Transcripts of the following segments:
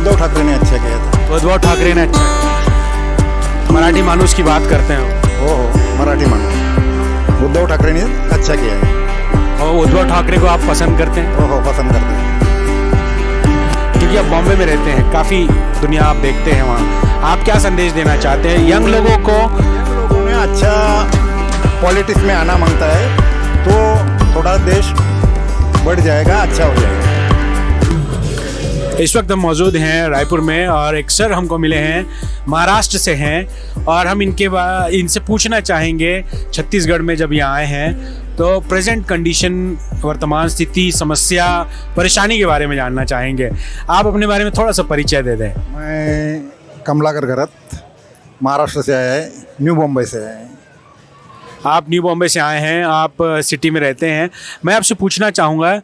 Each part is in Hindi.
उद्धव ठाकरे ने अच्छा किया था। उद्धव ठाकरे ने अच्छा किया। मराठी माणूस की बात करते हैं हो मराठी माणूस उद्धव ठाकरे ने अच्छा किया है। और उद्धव ठाकरे को आप पसंद करते हैं? हो पसंद करते हैं। क्योंकि आप बॉम्बे में रहते हैं, काफ़ी दुनिया आप देखते हैं वहाँ, आप क्या संदेश देना चाहते हैं यंग लोगों को? यंग लोगों ने अच्छा पॉलिटिक्स में आना मांगता है तो थोड़ा देश बढ़ जाएगा, अच्छा हो जाएगा। इस वक्त हम मौजूद हैं रायपुर में और एक सर हमको मिले हैं, महाराष्ट्र से हैं और हम इनसे पूछना चाहेंगे छत्तीसगढ़ में जब यहाँ आए हैं तो प्रेजेंट कंडीशन, वर्तमान स्थिति, समस्या, परेशानी के बारे में जानना चाहेंगे। आप अपने बारे में थोड़ा सा परिचय दे दें। मैं कमलाकर घरत, महाराष्ट्र से आया है, न्यू बॉम्बे से आया है। आप न्यू बॉम्बे से आए हैं, आप सिटी में रहते हैं। मैं आपसे पूछना चाहूँगा,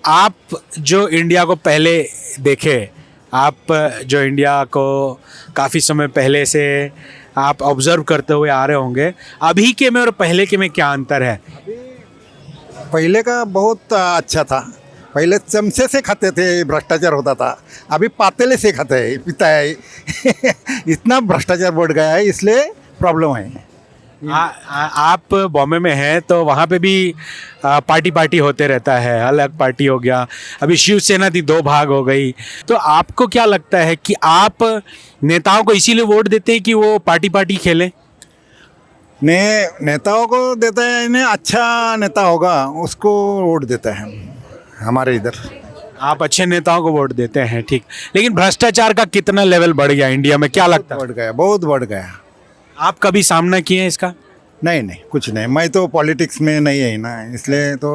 आप जो इंडिया को पहले देखे, आप जो इंडिया को काफ़ी समय पहले से आप ऑब्ज़र्व करते हुए आ रहे होंगे, अभी के में और पहले के में क्या अंतर है? पहले का बहुत अच्छा था। पहले चमचे से खाते थे, भ्रष्टाचार होता था। अभी पातेले से खाते हैं, पीता है इतना भ्रष्टाचार बढ़ गया है, इसलिए प्रॉब्लम है। आप बॉम्बे में हैं तो वहाँ पे भी पार्टी होते रहता है, अलग पार्टी हो गया, अभी शिवसेना थी 2 भाग हो गई। तो आपको क्या लगता है कि आप नेताओं को इसीलिए वोट देते हैं कि वो पार्टी खेलें? नेताओं को देता है, इन्हें अच्छा नेता होगा उसको वोट देता है हमारे इधर। आप अच्छे नेताओं को वोट देते हैं, ठीक। लेकिन भ्रष्टाचार का कितना लेवल बढ़ गया इंडिया में, क्या लगता है? बढ़ गया, बहुत बढ़ गया। आप कभी सामना किए हैं इसका? नहीं, कुछ नहीं। मैं तो पॉलिटिक्स में नहीं है ना, इसलिए तो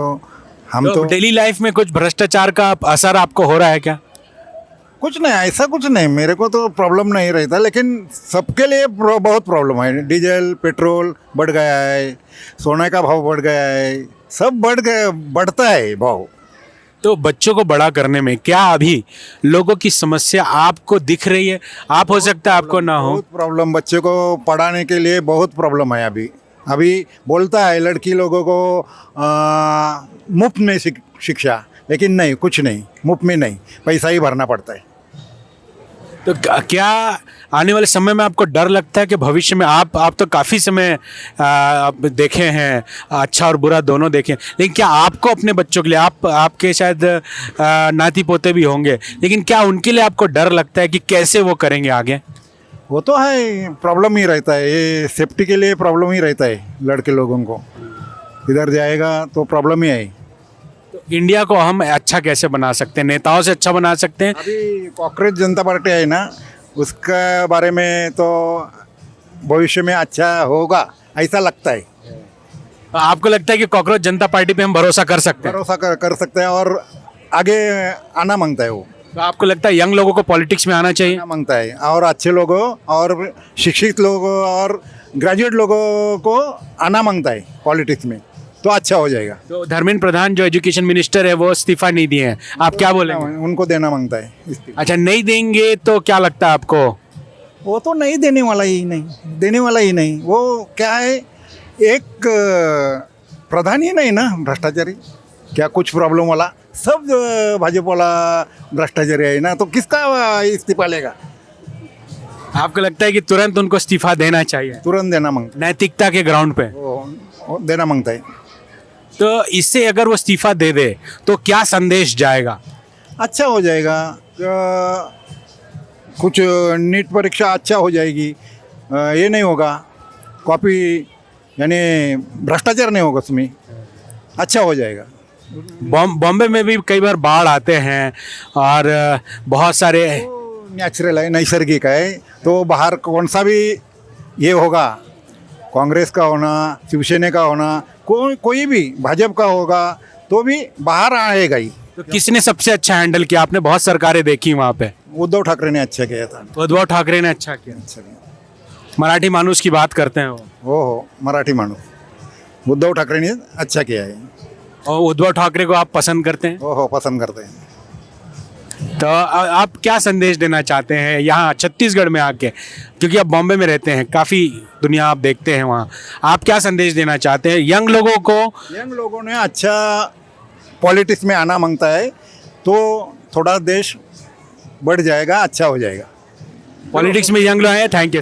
हम तो डेली लाइफ में कुछ भ्रष्टाचार का असर आपको हो रहा है क्या? कुछ नहीं, ऐसा कुछ नहीं। मेरे को तो प्रॉब्लम नहीं रहता, लेकिन सबके लिए बहुत प्रॉब्लम है। डीजल पेट्रोल बढ़ गया है, सोने का भाव बढ़ गया है, सब बढ़ता है भाव। तो बच्चों को बड़ा करने में क्या अभी लोगों की समस्या आपको दिख रही है? आप हो सकता है आपको ना हो। बहुत प्रॉब्लम, बच्चों को पढ़ाने के लिए बहुत प्रॉब्लम है। अभी बोलता है लड़की लोगों को मुफ्त में शिक्षा, लेकिन नहीं, कुछ नहीं, मुफ्त में नहीं, पैसा ही भरना पड़ता है। तो क्या आने वाले समय में आपको डर लगता है कि भविष्य में आप तो काफ़ी समय आप देखे हैं, अच्छा और बुरा दोनों देखे, लेकिन क्या आपको अपने बच्चों के लिए, आपके शायद नाती पोते भी होंगे, लेकिन क्या उनके लिए आपको डर लगता है कि कैसे वो करेंगे आगे? वो तो है, प्रॉब्लम ही रहता है, ये सेफ्टी के लिए प्रॉब्लम ही रहता है। लड़के लोगों को इधर जाएगा तो प्रॉब्लम ही है। तो इंडिया को हम अच्छा कैसे बना सकते हैं, नेताओं से अच्छा बना सकते हैं? अभी कांग्रेस जनता पार्टी है ना, उसके बारे में तो भविष्य में अच्छा होगा ऐसा लगता है। आपको लगता है कि कांग्रेस जनता पार्टी पे हम भरोसा कर सकते हैं? भरोसा कर सकते हैं और आगे आना मांगता है वो। तो आपको लगता है यंग लोगों को पॉलिटिक्स में आना चाहिए? आना मांगता है, और अच्छे लोगों और शिक्षित लोगों और ग्रेजुएट लोगों को आना मांगता है पॉलिटिक्स में, तो अच्छा हो जाएगा। तो धर्मेंद्र प्रधान जो एजुकेशन मिनिस्टर है वो इस्तीफा नहीं दिए हैं, आप क्या बोलेंगे? उनको देना मांगता है इस्तीफा। अच्छा, नहीं देंगे तो क्या लगता है आपको? वो तो नहीं देने वाला ही नहीं। वो क्या है, एक प्रधान ही नहीं ना भ्रष्टाचारी, क्या कुछ प्रॉब्लम वाला, सब भाजपा वाला भ्रष्टाचारी है ना, तो किसका इस्तीफा लेगा? आपको लगता है कि तुरंत उनको इस्तीफा देना चाहिए? तुरंत देना मांगता नैतिकता के ग्राउंड पे वो देना मांगता है। तो इससे अगर वो इस्तीफा दे दे तो क्या संदेश जाएगा? अच्छा हो जाएगा, कुछ नीट परीक्षा अच्छा हो जाएगी, ये नहीं होगा कॉपी, यानी भ्रष्टाचार नहीं होगा उसमें, अच्छा हो जाएगा। बॉम्बे में भी कई बार बाढ़ आते हैं और बहुत सारे नेचुरल है, नैसर्गिक है, तो बाहर कौन सा भी ये होगा, कांग्रेस का होना, शिवसेना का होना, कोई भी भाजपा का होगा, तो भी बाहर आएगा ही। तो किसने सबसे अच्छा हैंडल किया? आपने बहुत सरकारें देखी वहाँ पे। उद्धव ठाकरे ने अच्छा किया था। उद्धव ठाकरे ने अच्छा किया। मराठी माणूस की बात करते हैं वो। हो मराठी माणूस उद्धव ठाकरे ने अच्छा किया है। और उद्धव ठाकरे को आप पसंद करते हैं? हो पसंद करते हैं। तो आप क्या संदेश देना चाहते हैं यहाँ छत्तीसगढ़ में आके, क्योंकि आप बॉम्बे में रहते हैं, काफ़ी दुनिया आप देखते हैं वहाँ, आप क्या संदेश देना चाहते हैं यंग लोगों को? यंग लोगों ने अच्छा पॉलिटिक्स में आना मांगता है तो थोड़ा देश बढ़ जाएगा, अच्छा हो जाएगा। पॉलिटिक्स में यंग लोग हैं। Thank you.